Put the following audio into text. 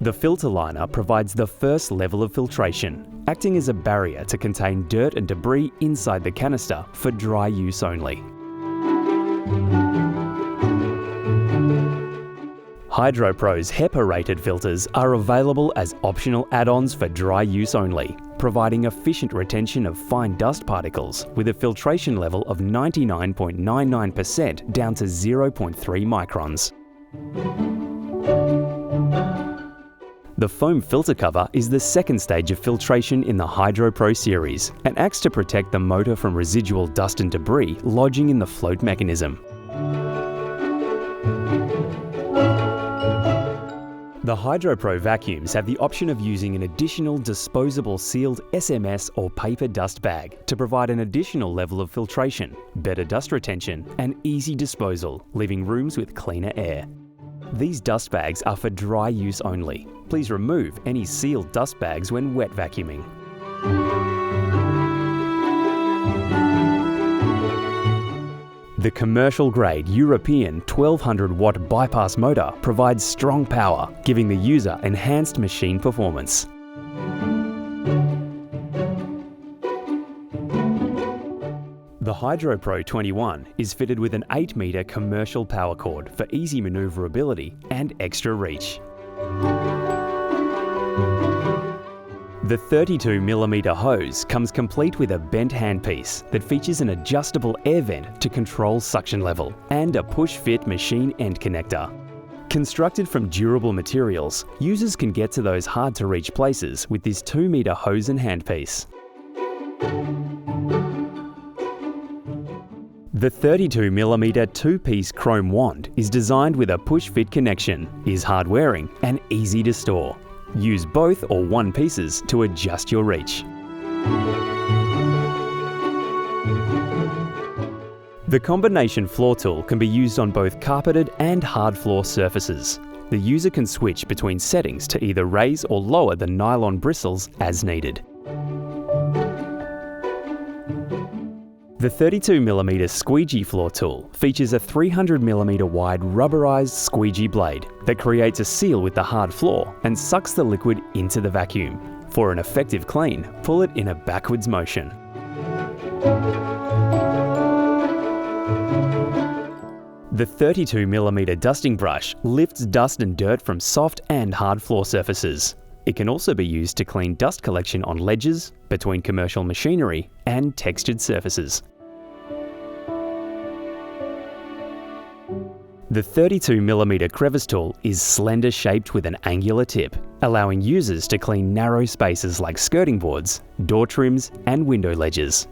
The filter liner provides the first level of filtration, acting as a barrier to contain dirt and debris inside the canister for dry use only. Hydropro's HEPA-rated filters are available as optional add-ons for dry use only, providing efficient retention of fine dust particles with a filtration level of 99.99% down to 0.3 microns. The foam filter cover is the second stage of filtration in the Hydropro series and acts to protect the motor from residual dust and debris lodging in the float mechanism. The Hydropro vacuums have the option of using an additional disposable sealed SMS or paper dust bag to provide an additional level of filtration, better dust retention, and easy disposal, leaving rooms with cleaner air. These dust bags are for dry use only. Please remove any sealed dust bags when wet vacuuming. The commercial-grade European 1200-watt bypass motor provides strong power, giving the user enhanced machine performance. The Hydropro 21 is fitted with an 8-metre commercial power cord for easy manoeuvrability and extra reach. The 32mm hose comes complete with a bent handpiece that features an adjustable air vent to control suction level and a push-fit machine end connector. Constructed from durable materials, users can get to those hard-to-reach places with this 2-metre hose and handpiece. The 32mm 2-piece chrome wand is designed with a push-fit connection, is hard-wearing and easy to store. Use both or one pieces to adjust your reach. The combination floor tool can be used on both carpeted and hard floor surfaces. The user can switch between settings to either raise or lower the nylon bristles as needed. The 32mm squeegee floor tool features a 300mm wide rubberized squeegee blade that creates a seal with the hard floor and sucks the liquid into the vacuum. For an effective clean, pull it in a backwards motion. The 32mm dusting brush lifts dust and dirt from soft and hard floor surfaces. It can also be used to clean dust collection on ledges, between commercial machinery, and textured surfaces. The 32mm crevice tool is slender shaped with an angular tip, allowing users to clean narrow spaces like skirting boards, door trims, and window ledges.